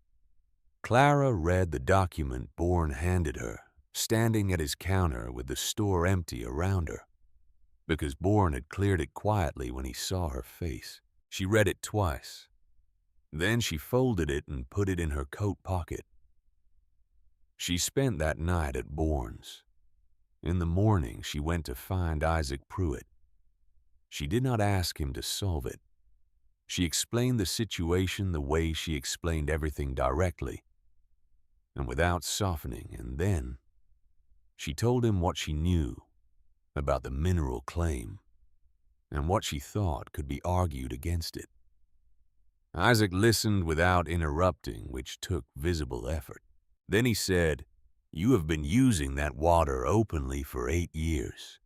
Clara read the document Bourne handed her, standing at his counter with the store empty around her, because Bourne had cleared it quietly when he saw her face. She read it twice. Then she folded it and put it in her coat pocket. She spent that night at Bourne's. In the morning, she went to find Isaac Pruitt. She did not ask him to solve it. She explained the situation the way she explained everything directly, and without softening, and then she told him what she knew about the mineral claim and what she thought could be argued against it. Isaac listened without interrupting, which took visible effort. Then he said, "You have been using that water openly for 8 years.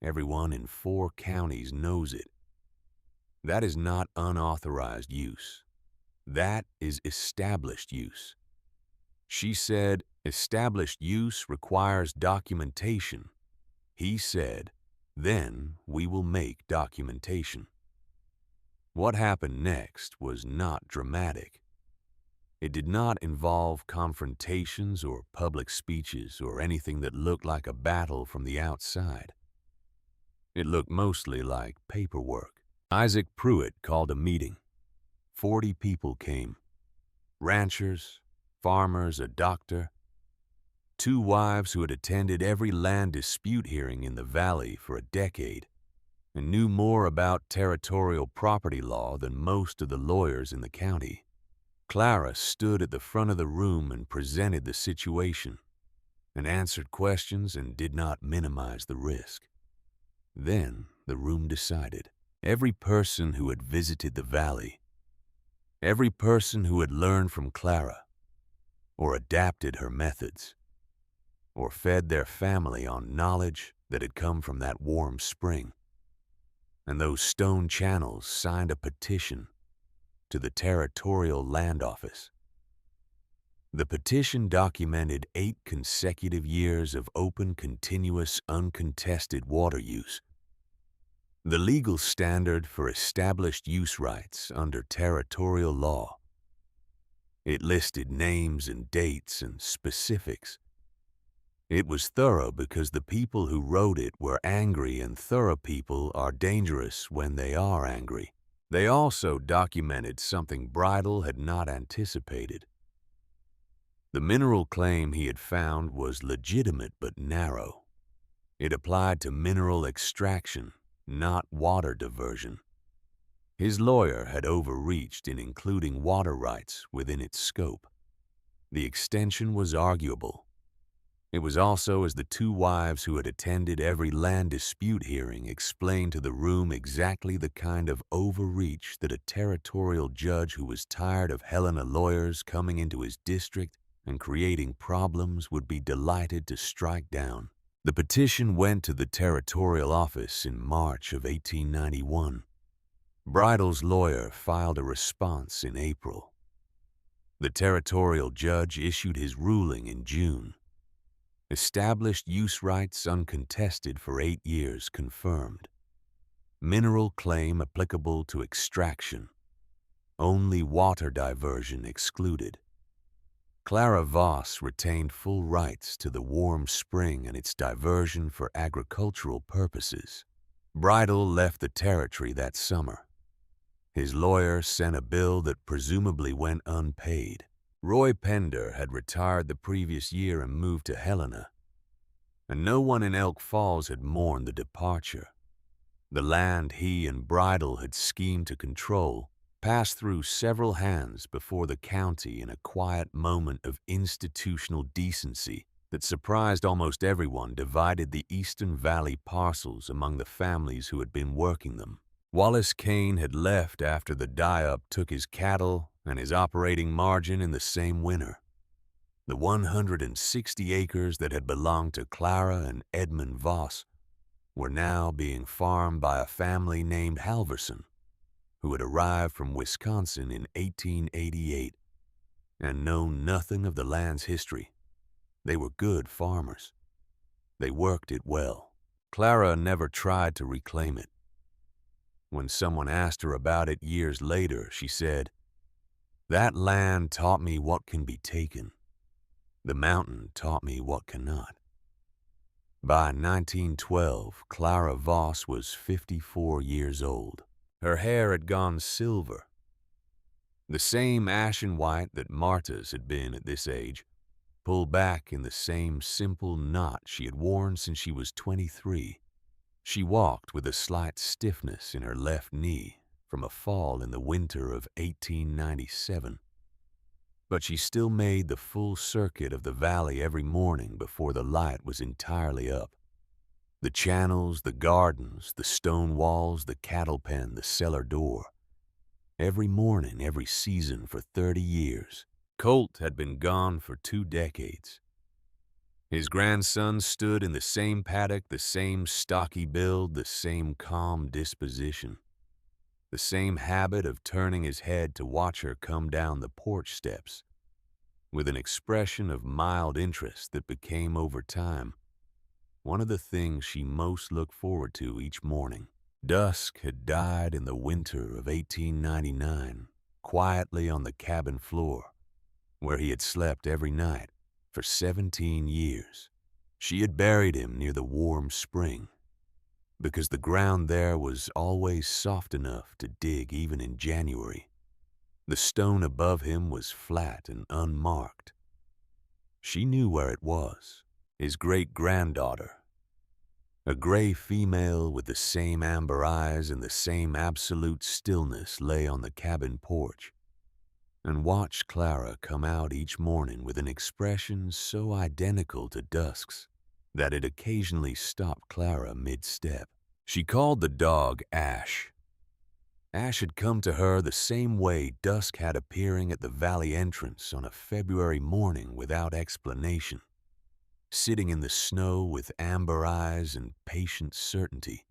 Everyone in 4 counties knows it. That is not unauthorized use. That is established use." She said, "Established use requires documentation." He said, "Then we will make documentation." What happened next was not dramatic. It did not involve confrontations or public speeches or anything that looked like a battle from the outside. It looked mostly like paperwork. Isaac Pruitt called a meeting. 40 people came. Ranchers, farmers, a doctor, 2 wives who had attended every land dispute hearing in the valley for a decade and knew more about territorial property law than most of the lawyers in the county. Clara stood at the front of the room and presented the situation and answered questions and did not minimize the risk. Then the room decided. Every person who had visited the valley, every person who had learned from Clara or adapted her methods or fed their family on knowledge that had come from that warm spring, and those stone channels signed a petition to the Territorial Land Office. The petition documented 8 consecutive years of open, continuous, uncontested water use, the legal standard for established use rights under territorial law. It listed names and dates and specifics. It was thorough because the people who wrote it were angry, and thorough people are dangerous when they are angry. They also documented something Bridle had not anticipated. The mineral claim he had found was legitimate but narrow. It applied to mineral extraction, not water diversion. His lawyer had overreached in including water rights within its scope. The extension was arguable. It was also as the 2 wives who had attended every land dispute hearing explained to the room exactly the kind of overreach that a territorial judge who was tired of Helena lawyers coming into his district and creating problems would be delighted to strike down. The petition went to the territorial office in March of 1891. Bridle's lawyer filed a response in April. The territorial judge issued his ruling in June. Established use rights uncontested for 8 years confirmed. Mineral claim applicable to extraction. Only water diversion excluded. Clara Voss retained full rights to the warm spring and its diversion for agricultural purposes. Bridle left the territory that summer. His lawyer sent a bill that presumably went unpaid. Roy Pender had retired the previous year and moved to Helena, and no one in Elk Falls had mourned the departure. The land he and Bridle had schemed to control passed through several hands before the county in a quiet moment of institutional decency that surprised almost everyone, divided the Eastern Valley parcels among the families who had been working them. Wallace Kane had left after the die-up took his cattle and his operating margin in the same winter. The 160 acres that had belonged to Clara and Edmund Voss were now being farmed by a family named Halverson, who had arrived from Wisconsin in 1888 and known nothing of the land's history. They were good farmers. They worked it well. Clara never tried to reclaim it. When someone asked her about it years later, she said, "That land taught me what can be taken. The mountain taught me what cannot." By 1912, Clara Voss was 54 years old. Her hair had gone silver, the same ashen white that Marta's had been at this age, pulled back in the same simple knot she had worn since she was 23. She walked with a slight stiffness in her left knee, from a fall in the winter of 1897. But she still made the full circuit of the valley every morning before the light was entirely up. The channels, the gardens, the stone walls, the cattle pen, the cellar door. Every morning, every season for 30 years. Colt had been gone for 2 decades. His grandson stood in the same paddock, the same stocky build, the same calm disposition, the same habit of turning his head to watch her come down the porch steps, with an expression of mild interest that became over time one of the things she most looked forward to each morning. Dusk had died in the winter of 1899, quietly on the cabin floor, where he had slept every night for 17 years. She had buried him near the warm spring, because the ground there was always soft enough to dig even in January. The stone above him was flat and unmarked. She knew where it was, his great-granddaughter. A gray female with the same amber eyes and the same absolute stillness lay on the cabin porch and watched Clara come out each morning with an expression so identical to Dusk's that it occasionally stopped Clara mid-step. She called the dog Ash. Ash had come to her the same way Dusk had appearing at the valley entrance on a February morning without explanation, sitting in the snow with amber eyes and patient certainty.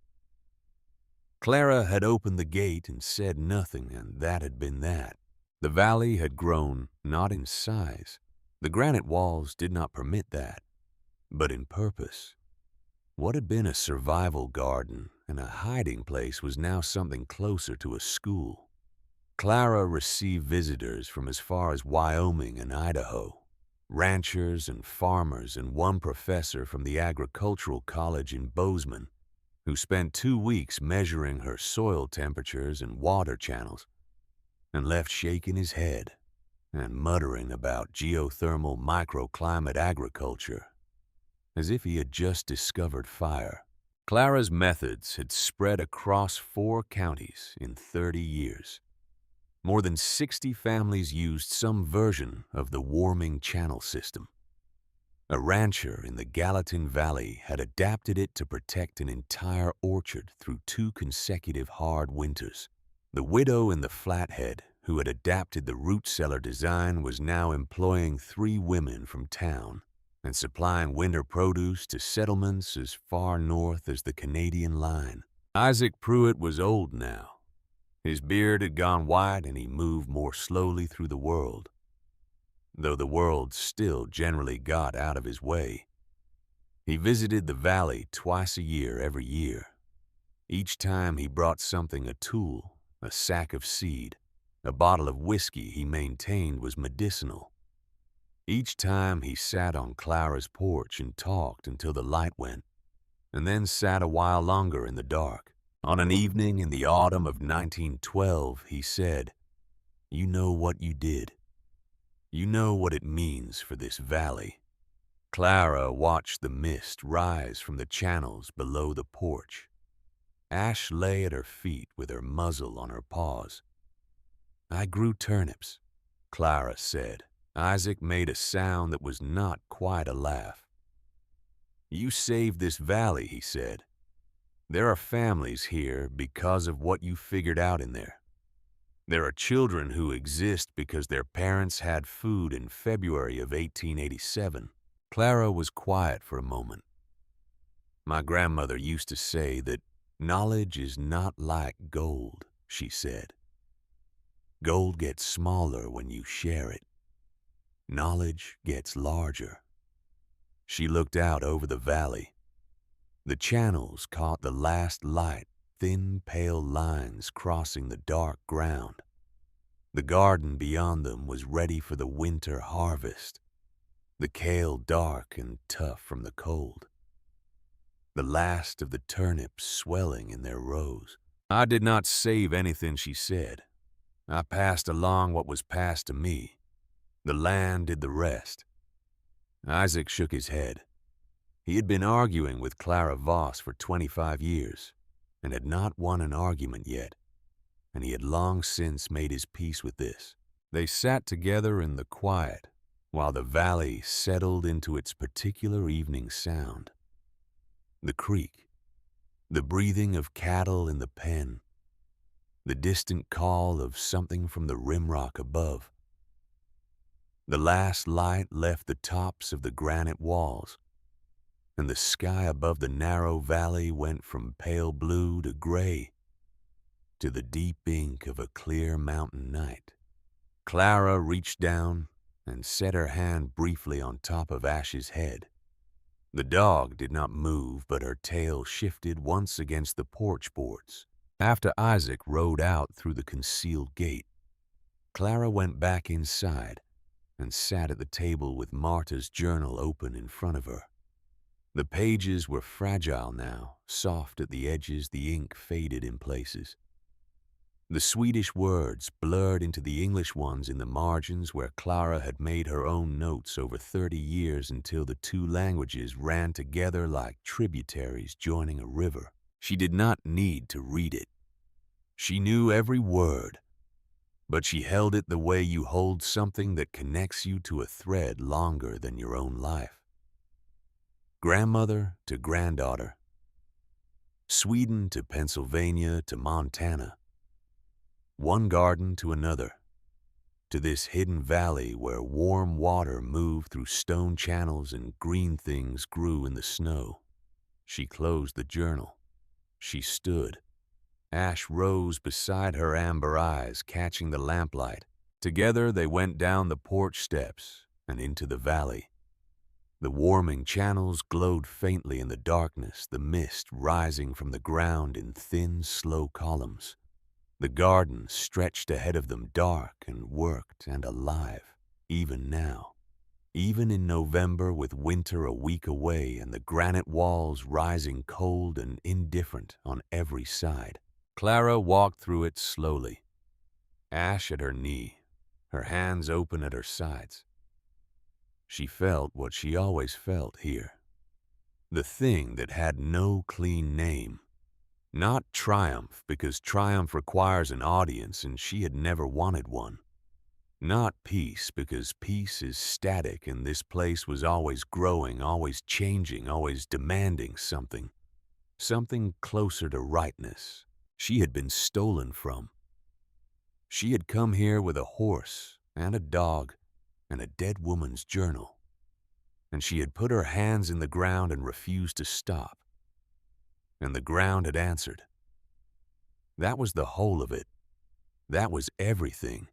Clara had opened the gate and said nothing, and that had been that. The valley had grown not in size. The granite walls did not permit that, but in purpose. What had been a survival garden and a hiding place was now something closer to a school. Clara received visitors from as far as Wyoming and Idaho, ranchers and farmers, and one professor from the agricultural college in Bozeman, who spent 2 weeks measuring her soil temperatures and water channels, and left shaking his head and muttering about geothermal microclimate agriculture, as if he had just discovered fire. Clara's methods had spread across 4 counties in 30 years. More than 60 families used some version of the warming channel system. A rancher in the Gallatin Valley had adapted it to protect an entire orchard through 2 consecutive hard winters. The widow in the Flathead, who had adapted the root cellar design, was now employing 3 women from town and supplying winter produce to settlements as far north as the Canadian line. Isaac Pruitt was old now. His beard had gone white and he moved more slowly through the world, though the world still generally got out of his way. He visited the valley twice a year every year. Each time he brought something: a tool, a sack of seed, a bottle of whiskey he maintained was medicinal. Each time he sat on Clara's porch and talked until the light went, and then sat a while longer in the dark. On an evening in the autumn of 1912, he said, "You know what you did. You know what it means for this valley." Clara watched the mist rise from the channels below the porch. Ash lay at her feet with her muzzle on her paws. "I grew turnips," Clara said. Isaac made a sound that was not quite a laugh. "You saved this valley," he said. "There are families here because of what you figured out in there. There are children who exist because their parents had food in February of 1887. Clara was quiet for a moment. "My grandmother used to say that knowledge is not like gold," she said. "Gold gets smaller when you share it. Knowledge gets larger." She looked out over the valley. The channels caught the last light, thin, pale lines crossing the dark ground. The garden beyond them was ready for the winter harvest, the kale dark and tough from the cold, the last of the turnips swelling in their rows. I did not save anything, she said. I passed along what was passed to me. The land did the rest. Isaac shook his head. He had been arguing with Clara Voss for 25 years and had not won an argument yet. and he had long since made his peace with this. They sat together in the quiet while the valley settled into its particular evening sound. The creek, the breathing of cattle in the pen, the distant call of something from the rimrock above. The last light left the tops of the granite walls, and the sky above the narrow valley went from pale blue to gray to the deep ink of a clear mountain night. Clara reached down and set her hand briefly on top of Ash's head. The dog did not move, but her tail shifted once against the porch boards. After Isaac rode out through the concealed gate, Clara went back inside and sat at the table with Marta's journal open in front of her. The pages were fragile now, soft at the edges, the ink faded in places. The Swedish words blurred into the English ones in the margins where Clara had made her own notes over 30 years until the two languages ran together like tributaries joining a river. She did not need to read it. She knew every word, but she held it the way you hold something that connects you to a thread longer than your own life. Grandmother to granddaughter, Sweden to Pennsylvania to Montana, one garden to another, to this hidden valley where warm water moved through stone channels and green things grew in the snow. She closed the journal. She stood. Ash rose beside her, amber eyes catching the lamplight. Together they went down the porch steps and into the valley. The warming channels glowed faintly in the darkness, the mist rising from the ground in thin, slow columns. The garden stretched ahead of them, dark and worked and alive, even now. Even in November, with winter a week away and the granite walls rising cold and indifferent on every side. Clara walked through it slowly, Ash at her knee, her hands open at her sides. She felt what she always felt here, the thing that had no clean name. Not triumph, because triumph requires an audience and she had never wanted one. Not peace, because peace is static and this place was always growing, always changing, always demanding something. Something closer to rightness. She had been stolen from. She had come here with a horse and a dog and a dead woman's journal. And she had put her hands in the ground and refused to stop. And the ground had answered. That was the whole of it. That was everything.